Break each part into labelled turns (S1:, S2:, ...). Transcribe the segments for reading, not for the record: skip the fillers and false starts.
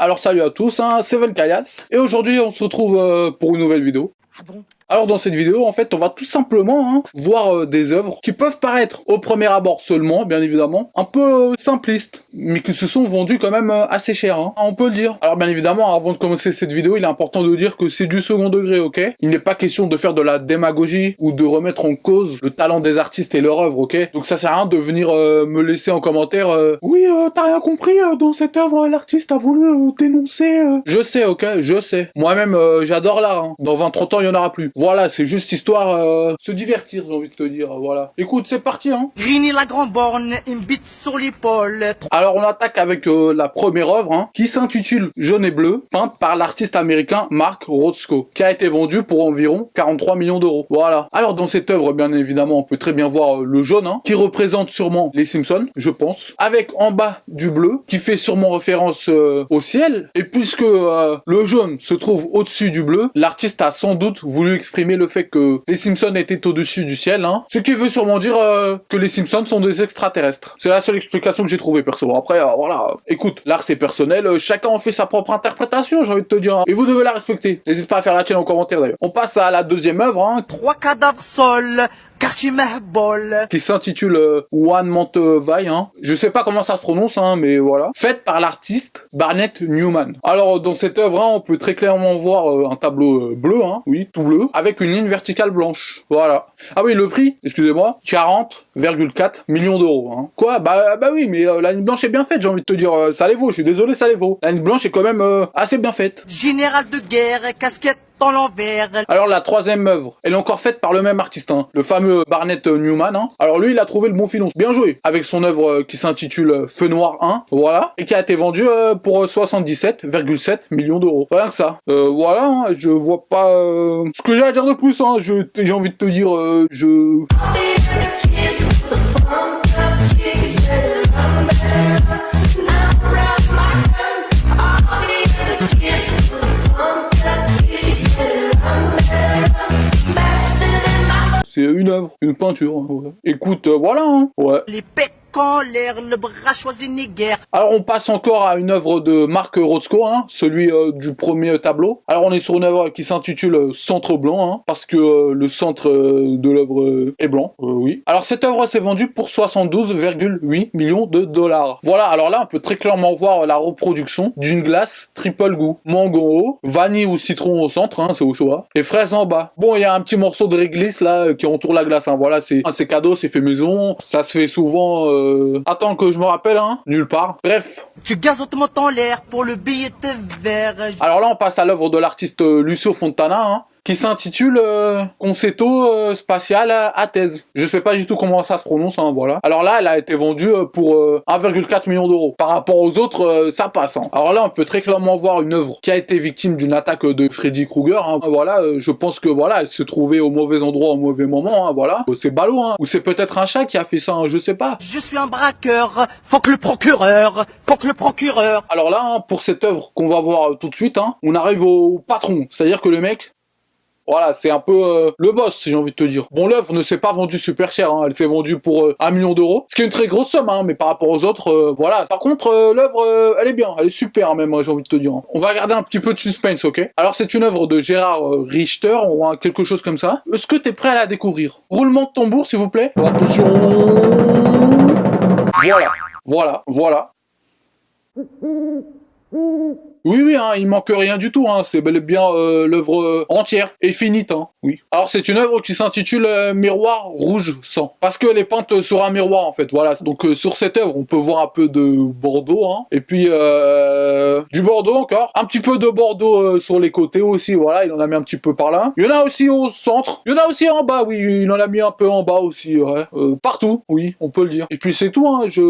S1: Alors salut à tous, hein, c'est Venkayas, et aujourd'hui on se retrouve pour une nouvelle vidéo.
S2: Ah bon?
S1: Alors dans cette vidéo, en fait, on va tout simplement voir des œuvres qui peuvent paraître au premier abord seulement, bien évidemment, un peu simplistes, mais qui se sont vendues quand même assez cher, hein, on peut le dire. Alors bien évidemment, avant de commencer cette vidéo, il est important de dire que c'est du second degré, ok? Il n'est pas question de faire de la démagogie ou de remettre en cause le talent des artistes et leur œuvre, ok? Donc ça sert à rien de venir me laisser en commentaire oui, t'as rien compris, dans cette œuvre, l'artiste a voulu dénoncer... Je sais, ok? Je sais. Moi-même, j'adore l'art, hein. Dans 20-30 ans, il y en aura plus. Voilà, c'est juste histoire se divertir, j'ai envie de te dire, voilà. Écoute, c'est parti, hein.
S2: Rini la grand borne, une bite sur l'épaule.
S1: Alors on attaque avec la première œuvre, hein, qui s'intitule Jaune et Bleu, peinte par l'artiste américain Mark Rothko, qui a été vendue pour environ 43 millions d'euros. Voilà. Alors dans cette œuvre, bien évidemment, on peut très bien voir le jaune, hein, qui représente sûrement les Simpsons, je pense, avec en bas du bleu, qui fait sûrement référence au ciel. Et puisque le jaune se trouve au-dessus du bleu, l'artiste a sans doute voulu exprimer le fait que les Simpsons étaient au-dessus du ciel, hein, ce qui veut sûrement dire que les Simpsons sont des extraterrestres. C'est la seule explication que j'ai trouvée, perso. Après, voilà. Écoute, l'art c'est personnel, chacun en fait sa propre interprétation, j'ai envie de te dire. Hein. Et vous devez la respecter. N'hésite pas à faire la tienne en commentaire d'ailleurs. On passe à la deuxième œuvre, hein,
S2: 3 cadavres sol, quartier Mahbol.
S1: qui s'intitule One Month Vai, hein. Je sais pas comment ça se prononce, hein, mais voilà. Faite par l'artiste Barnett Newman. Alors, dans cette œuvre, hein, on peut très clairement voir un tableau bleu, hein, oui, tout bleu, avec une ligne verticale blanche. Voilà. Ah oui, le prix, excusez-moi, 40,4 millions d'euros. Hein. Quoi? Bah oui, mais la ligne blanche est bien faite, j'ai envie de te dire. Ça les vaut, je suis désolé, ça les vaut. La ligne blanche est quand même assez bien faite.
S2: Général de guerre, casquette dans l'envers.
S1: Alors la troisième œuvre, elle est encore faite par le même artiste, hein, le fameux Barnett Newman. Hein. Alors lui, il a trouvé le bon filon, bien joué, avec son œuvre qui s'intitule Feu Noir 1, voilà, et qui a été vendue pour 77,7 millions d'euros. Rien que ça. Voilà, hein, je vois pas ce que j'ai à dire de plus. Hein. J'ai envie de te dire, c'est une œuvre, une peinture. Hein, ouais. Écoute, voilà, hein, ouais.
S2: Les pecs en l'air, le bras choisi ni guerre.
S1: Alors on passe encore à une œuvre de Mark Rothko, hein, celui du premier tableau. Alors on est sur une œuvre qui s'intitule Centre blanc, hein, parce que le centre de l'œuvre est blanc, oui. Alors cette œuvre s'est vendue pour 72,8 millions de dollars. Voilà, alors là on peut très clairement voir la reproduction d'une glace triple goût. Mangue en haut, vanille ou citron au centre, hein, c'est au choix, et fraises en bas. Bon, il y a un petit morceau de réglisse là qui entoure la glace, hein, voilà, c'est cadeau, c'est fait maison, ça se fait souvent... Attends que je me rappelle, hein, nulle part. Bref.
S2: Tu gazotement en l'air pour le billet de verre.
S1: Alors là, on passe à l'œuvre de l'artiste Lucio Fontana, hein, qui s'intitule Concerto spatial à thèse. Je sais pas du tout comment ça se prononce, hein, voilà. Alors là, elle a été vendue pour 1,4 million d'euros. Par rapport aux autres, ça passe. Hein. Alors là, on peut très clairement voir une œuvre qui a été victime d'une attaque de Freddy Krueger. Hein. Voilà, je pense que voilà, elle se trouvait au mauvais endroit au mauvais moment. Hein, voilà, c'est ballot. Hein. Ou c'est peut-être un chat qui a fait ça. Hein, je sais pas.
S2: Je suis un braqueur, faut que le procureur.
S1: Alors là, hein, pour cette œuvre qu'on va voir tout de suite, hein, on arrive au patron. C'est-à-dire que le mec... Voilà, c'est un peu le boss, si j'ai envie de te dire. Bon, l'œuvre ne s'est pas vendue super cher, hein. Elle s'est vendue pour 1 million d'euros, ce qui est une très grosse somme, hein, mais par rapport aux autres, voilà. Par contre, l'œuvre, elle est bien, elle est super même, j'ai envie de te dire. Hein. On va garder un petit peu de suspense, ok? Alors, c'est une œuvre de Gérard Richter, ou quelque chose comme ça. Est-ce que t'es prêt à la découvrir? Roulement de tambour, s'il vous plaît. Attention. Voilà. Oui, hein, il manque rien du tout, hein, c'est bel et bien l'œuvre entière et finite, hein, oui. Alors c'est une œuvre qui s'intitule Miroir rouge sang, parce qu'elle est peinte sur un miroir en fait, voilà. Donc sur cette œuvre, on peut voir un peu de Bordeaux, hein, et puis du Bordeaux encore, un petit peu de Bordeaux sur les côtés aussi, voilà, il en a mis un petit peu par là. Il y en a aussi au centre, il y en a aussi en bas, oui, il en a mis un peu en bas aussi, ouais. Partout, oui, on peut le dire. Et puis c'est tout, hein, je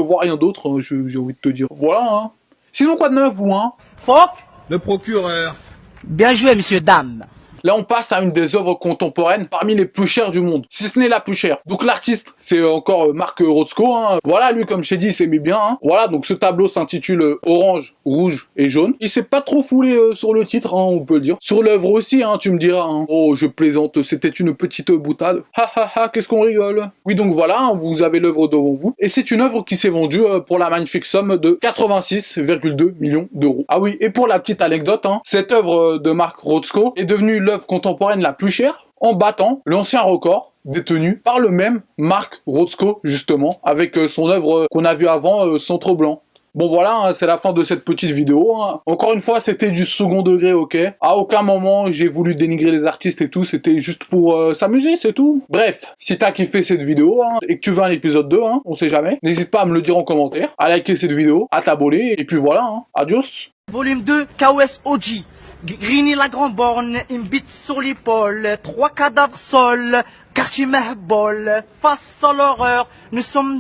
S1: vois rien d'autre, hein, j'ai envie de te dire. Voilà, hein. Sinon, quoi de neuf, vous, hein?
S2: Fuck.
S3: Le procureur.
S2: Bien joué, monsieur, dame.
S1: Là, on passe à une des œuvres contemporaines parmi les plus chères du monde, si ce n'est la plus chère. Donc l'artiste, c'est encore Mark Rothko, hein. Voilà, lui, comme je t'ai dit, il s'aimait bien, hein. Voilà, donc ce tableau s'intitule Orange, Rouge et Jaune. Il s'est pas trop foulé sur le titre, hein, on peut le dire. Sur l'œuvre aussi, hein, tu me diras, hein. Oh, je plaisante, c'était une petite boutade. Ha ha ha, qu'est-ce qu'on rigole. Oui, donc voilà, hein, vous avez l'œuvre devant vous. Et c'est une œuvre qui s'est vendue pour la magnifique somme de 86,2 millions d'euros. Ah oui, et pour la petite anecdote, hein, cette œuvre de Mark Rothko est devenue l'œuvre contemporaine la plus chère en battant l'ancien record détenu par le même Mark Rothko, justement, avec son œuvre qu'on a vue avant, Centre Blanc. Bon voilà, hein, c'est la fin de cette petite vidéo, hein. Encore une fois, c'était du second degré, ok. À aucun moment, j'ai voulu dénigrer les artistes et tout, c'était juste pour s'amuser, c'est tout. Bref, si t'as kiffé cette vidéo, hein, et que tu veux un épisode 2, hein, on sait jamais, n'hésite pas à me le dire en commentaire, à liker cette vidéo, à t'abonner, et puis voilà, hein. Adios.
S2: Volume 2, KOS OG. Grini la grande borne, une bite sur l'épaule, 3 cadavres sol, quartier Mehbol, face à l'horreur, nous sommes